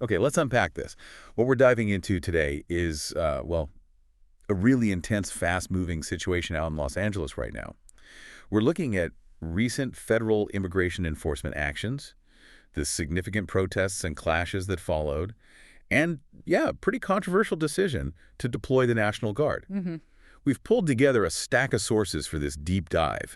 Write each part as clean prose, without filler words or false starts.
Okay, let's unpack this. What we're diving into today is, a really intense, fast-moving situation out in Los Angeles right now. We're looking at recent federal immigration enforcement actions, the significant protests and clashes that followed, and, yeah, a pretty controversial decision to deploy the National Guard. Hmm. We've pulled together a stack of sources for this deep dive.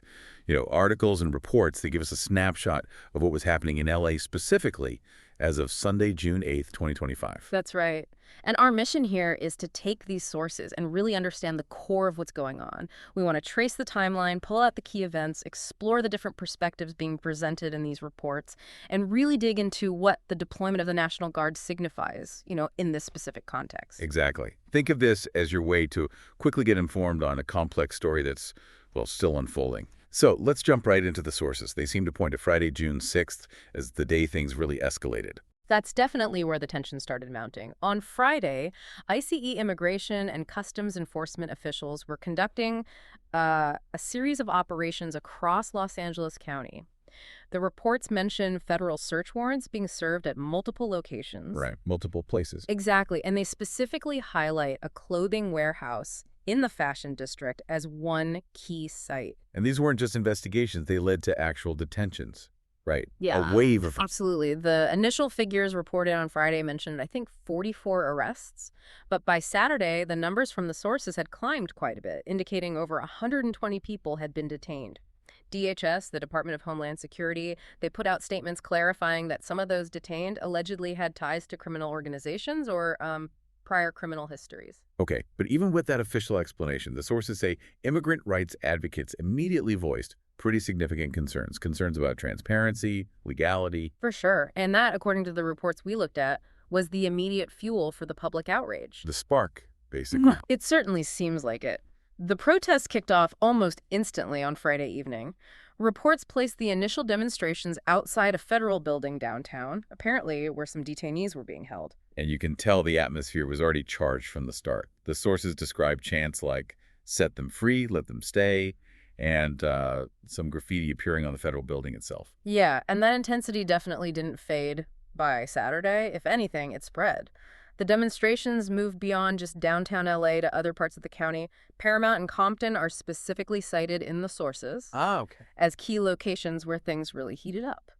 Articles and reports that give us a snapshot of what was happening in LA specifically as of Sunday, June 8th, 2025. That's right. And our mission here is to take these sources and really understand the core of what's going on. We want to trace the timeline, pull out the key events, explore the different perspectives being presented in these reports, and really dig into what the deployment of the National Guard signifies, in this specific context. Exactly. Think of this as your way to quickly get informed on a complex story that's, still unfolding. So let's jump right into the sources. They seem to point to Friday, June 6th as the day things really escalated. That's definitely where the tension started mounting. On Friday, ICE immigration and customs enforcement officials were conducting a series of operations across Los Angeles County. The reports mention federal search warrants being served at multiple locations. Right, multiple places. Exactly, and they specifically highlight a clothing warehouse in the Fashion District as one key site. And these weren't just investigations, they led to actual detentions. Right. Yeah, A wave of. absolutely. The initial figures reported on Friday mentioned, I think, 44 arrests. But by Saturday, the numbers from the sources had climbed quite a bit, indicating over 120 people had been detained. DHS, the Department of Homeland Security, they put out statements clarifying that some of those detained allegedly had ties to criminal organizations or prior criminal histories. Okay, but even with that official explanation, the sources say immigrant rights advocates immediately voiced pretty significant concerns about transparency, legality. For sure. And that, according to the reports we looked at, was the immediate fuel for the public outrage. The spark, basically. It certainly seems like it. The protests kicked off almost instantly on Friday evening. Reports placed the initial demonstrations outside a federal building downtown, apparently where some detainees were being held. And you can tell the atmosphere was already charged from the start. The sources describe chants like, set them free, let them stay, and some graffiti appearing on the federal building itself. Yeah, and that intensity definitely didn't fade by Saturday. If anything, it spread. The demonstrations moved beyond just downtown LA to other parts of the county. Paramount and Compton are specifically cited in the sources Okay. as key locations where things really heated up.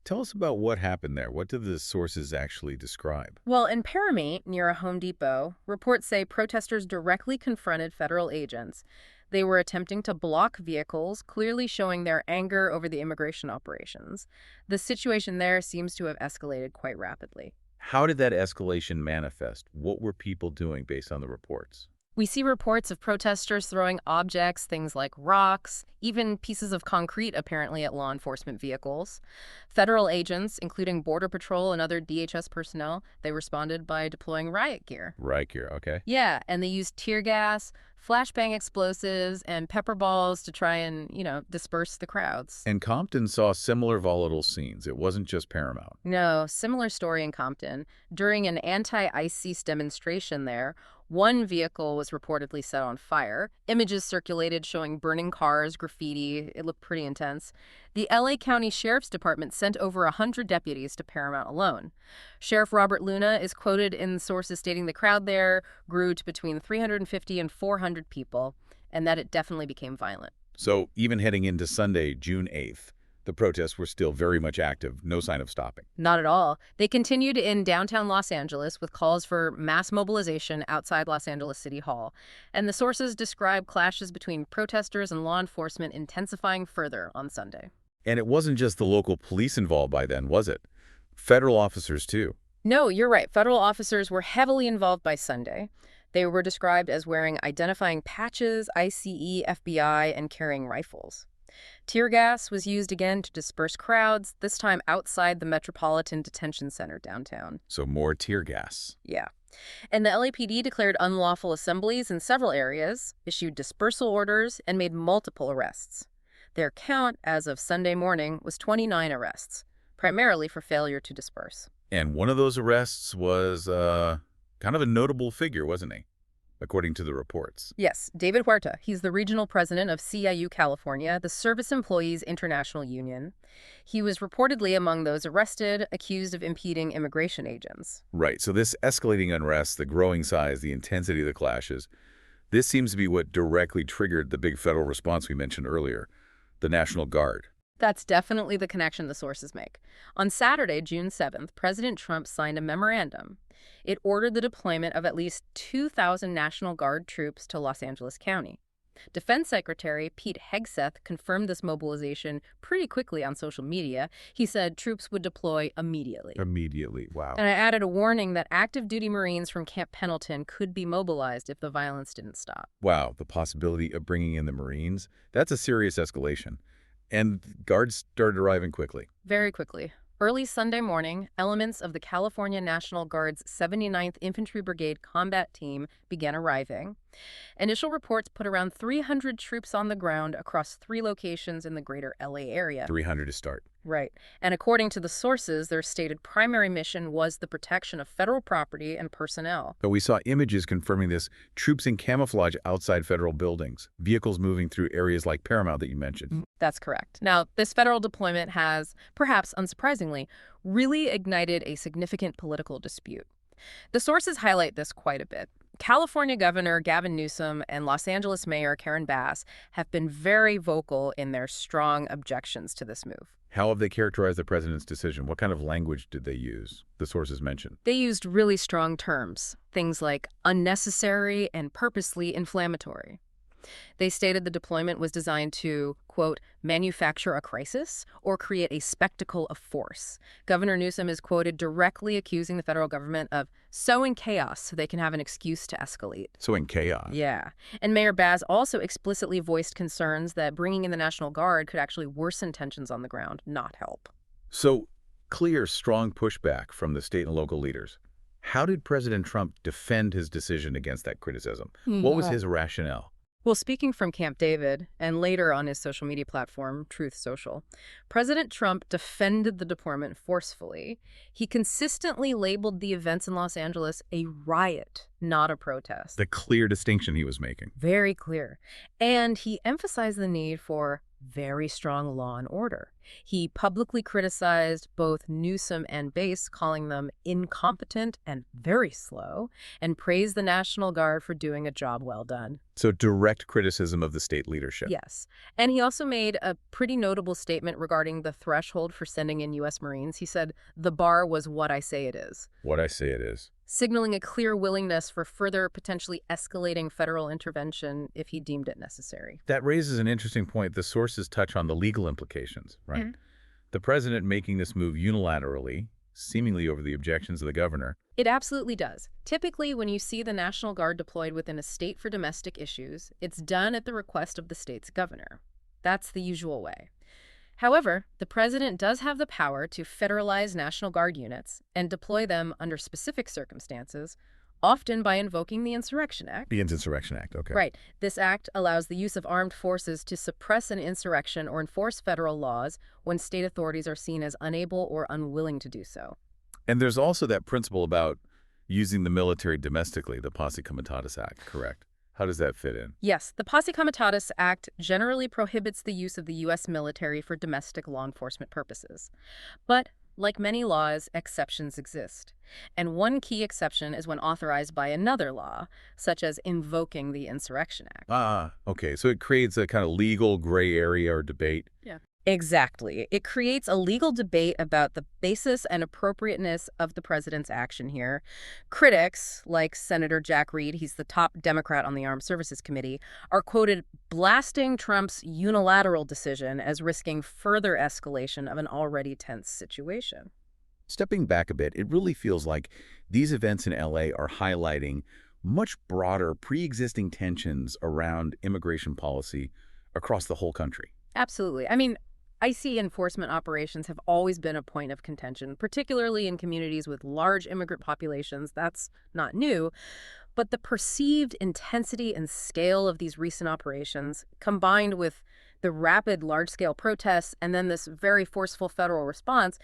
Tell us about what happened there. What did the sources actually describe? Well, in Paramount, near a Home Depot, reports say protesters directly confronted federal agents. They were attempting to block vehicles, clearly showing their anger over the immigration operations. The situation there seems to have escalated quite rapidly. How did that escalation manifest? What were people doing based on the reports? We see reports of protesters throwing objects, things like rocks, even pieces of concrete apparently at law enforcement vehicles. Federal agents, including Border Patrol and other DHS personnel, they responded by deploying riot gear. Right here, okay. Yeah, and they used tear gas, flashbang explosives, and pepper balls to try and, disperse the crowds. And Compton saw similar volatile scenes. It wasn't just Paramount. No, similar story in Compton. During an anti-ICE demonstration there, one vehicle was reportedly set on fire. Images circulated showing burning cars, graffiti. It looked pretty intense. The LA County Sheriff's Department sent over 100 deputies to Paramount alone. Sheriff Robert Luna is quoted in sources stating the crowd there grew to between 350 and 400 people, and that it definitely became violent. So even heading into Sunday, June 8th, the protests were still very much active, no sign of stopping. Not at all. They continued in downtown Los Angeles with calls for mass mobilization outside Los Angeles City Hall. And the sources describe clashes between protesters and law enforcement intensifying further on Sunday. And it wasn't just the local police involved by then, was it? Federal officers, too. No, you're right. Federal officers were heavily involved by Sunday. They were described as wearing identifying patches, ICE, FBI, and carrying rifles. Tear gas was used again to disperse crowds, this time outside the Metropolitan Detention Center downtown. So more tear gas. Yeah. And the LAPD declared unlawful assemblies in several areas, issued dispersal orders, and made multiple arrests. Their count, as of Sunday morning, was 29 arrests, primarily for failure to disperse. And one of those arrests was kind of a notable figure, wasn't he? according to the reports. Yes, David Huerta. He's the regional president of CIU California, the Service Employees International Union. He was reportedly among those arrested, accused of impeding immigration agents. Right, so this escalating unrest, the growing size, the intensity of the clashes, this seems to be what directly triggered the big federal response we mentioned earlier, the National Guard. That's definitely the connection the sources make. On Saturday, June 7th, President Trump signed a memorandum. It ordered the deployment of at least 2,000 National Guard troops to Los Angeles County. Defense Secretary Pete Hegseth confirmed this mobilization pretty quickly on social media. He said troops would deploy immediately. Immediately, wow. And I added a warning that active duty Marines from Camp Pendleton could be mobilized if the violence didn't stop. Wow, the possibility of bringing in the Marines, that's a serious escalation. And guards started arriving quickly. Very quickly. Early Sunday morning, elements of the California National Guard's 79th Infantry Brigade combat team began arriving. Initial reports put around 300 troops on the ground across 3 locations in the greater LA area. 300 to start. Right. And according to the sources, their stated primary mission was the protection of federal property and personnel. But we saw images confirming this, troops in camouflage outside federal buildings, vehicles moving through areas like Paramount that you mentioned. That's correct. Now, this federal deployment has, perhaps unsurprisingly, really ignited a significant political dispute. The sources highlight this quite a bit. California Governor Gavin Newsom and Los Angeles Mayor Karen Bass have been very vocal in their strong objections to this move. How have they characterized the president's decision? What kind of language did they use? The sources mentioned. They used really strong terms, things like unnecessary and purposely inflammatory. They stated the deployment was designed to, quote, manufacture a crisis or create a spectacle of force. Governor Newsom is quoted directly accusing the federal government of sowing chaos so they can have an excuse to escalate. Sowing chaos. Yeah. And Mayor Baz also explicitly voiced concerns that bringing in the National Guard could actually worsen tensions on the ground, not help. So, clear, strong pushback from the state and local leaders. How did President Trump defend his decision against that criticism? What was his rationale? Well, speaking from Camp David, and later on his social media platform, Truth Social, President Trump defended the deployment forcefully. He consistently labeled the events in Los Angeles a riot, not a protest. The clear distinction he was making. Very clear. And he emphasized the need for very strong law and order. He publicly criticized both Newsom and Bass, calling them incompetent and very slow, and praised the National Guard for doing a job well done. So direct criticism of the state leadership. Yes. And he also made a pretty notable statement regarding the threshold for sending in U.S. Marines. He said, the bar was what I say it is. What I say it is. Signaling a clear willingness for further potentially escalating federal intervention if he deemed it necessary. That raises an interesting point. The sources touch on the legal implications, right? The president making this move unilaterally, seemingly over the objections of the governor. It absolutely does. Typically, when you see the National Guard deployed within a state for domestic issues, it's done at the request of the state's governor. That's the usual way. However, the president does have the power to federalize National Guard units and deploy them under specific circumstances, often by invoking the Insurrection Act. The Insurrection Act, okay. Right. This act allows the use of armed forces to suppress an insurrection or enforce federal laws when state authorities are seen as unable or unwilling to do so. And there's also that principle about using the military domestically, the Posse Comitatus Act, correct? How does that fit in? Yes, the Posse Comitatus Act generally prohibits the use of the U.S. military for domestic law enforcement purposes. But, like many laws, exceptions exist. And one key exception is when authorized by another law, such as invoking the Insurrection Act. Ah, okay. So it creates a kind of legal gray area or debate. Yeah. Exactly. It creates a legal debate about the basis and appropriateness of the president's action here. Critics, like Senator Jack Reed, he's the top Democrat on the Armed Services Committee, are quoted blasting Trump's unilateral decision as risking further escalation of an already tense situation. Stepping back a bit, it really feels like these events in LA are highlighting much broader pre-existing tensions around immigration policy across the whole country. Absolutely. I mean, IC enforcement operations have always been a point of contention, particularly in communities with large immigrant populations. That's not new. But the perceived intensity and scale of these recent operations, combined with the rapid large-scale protests and then this very forceful federal response,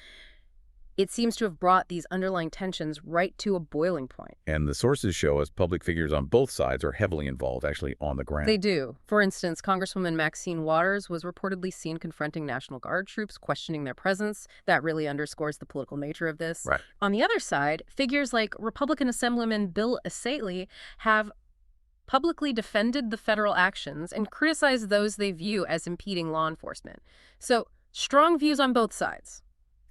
It seems to have brought these underlying tensions right to a boiling point. And the sources show us public figures on both sides are heavily involved, actually on the ground. They do. For instance, Congresswoman Maxine Waters was reportedly seen confronting National Guard troops, questioning their presence. That really underscores the political nature of this. Right. On the other side, figures like Republican Assemblyman Bill Asately have publicly defended the federal actions and criticized those they view as impeding law enforcement. So, strong views on both sides.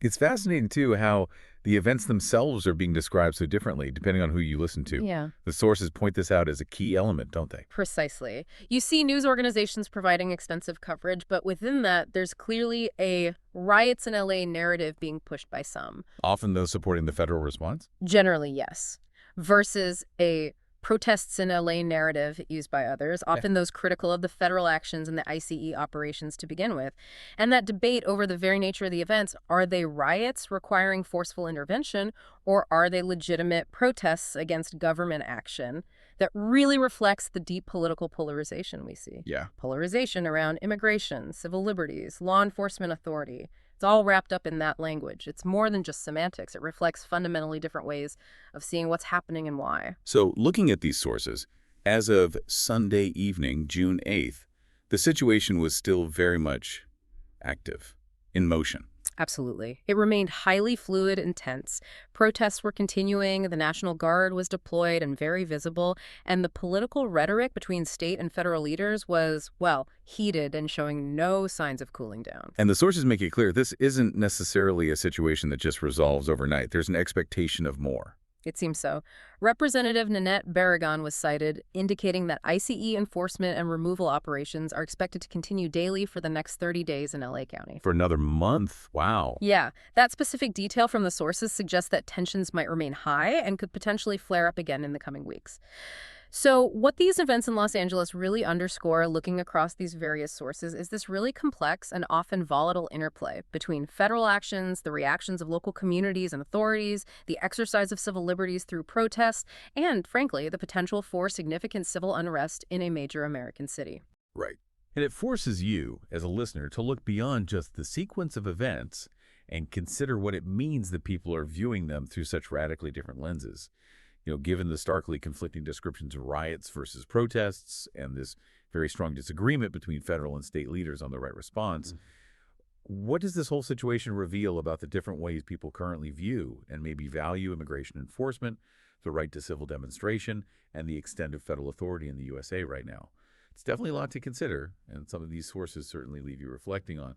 It's fascinating, too, how the events themselves are being described so differently, depending on who you listen to. Yeah. The sources point this out as a key element, don't they? Precisely. You see news organizations providing extensive coverage, but within that, there's clearly a riots in LA narrative being pushed by some. Often those supporting the federal response? Generally, yes. Versus a protests in LA narrative used by others, often those critical of the federal actions and the ICE operations to begin with. And that debate over the very nature of the events, are they riots requiring forceful intervention, or are they legitimate protests against government action, that really reflects the deep political polarization we see. Yeah. Polarization around immigration, civil liberties, law enforcement authority. It's all wrapped up in that language. It's more than just semantics. It reflects fundamentally different ways of seeing what's happening and why. So, looking at these sources, as of Sunday evening, June 8th, the situation was still very much active, in motion. Absolutely. It remained highly fluid and tense. Protests were continuing, the National Guard was deployed and very visible, and the political rhetoric between state and federal leaders was, well, heated and showing no signs of cooling down. And the sources make it clear this isn't necessarily a situation that just resolves overnight. There's an expectation of more. It seems so. Representative Nanette Barragan was cited, indicating that ICE enforcement and removal operations are expected to continue daily for the next 30 days in LA County. For another month? Wow. Yeah, that specific detail from the sources suggests that tensions might remain high and could potentially flare up again in the coming weeks. So what these events in Los Angeles really underscore, looking across these various sources, is this really complex and often volatile interplay between federal actions, the reactions of local communities and authorities, the exercise of civil liberties through protests, and, frankly, the potential for significant civil unrest in a major American city. Right. And it forces you, as a listener, to look beyond just the sequence of events and consider what it means that people are viewing them through such radically different lenses. Given the starkly conflicting descriptions of riots versus protests and this very strong disagreement between federal and state leaders on the right response, what does this whole situation reveal about the different ways people currently view and maybe value immigration enforcement, the right to civil demonstration, and the extent of federal authority in the USA right now? It's definitely a lot to consider, and some of these sources certainly leave you reflecting on.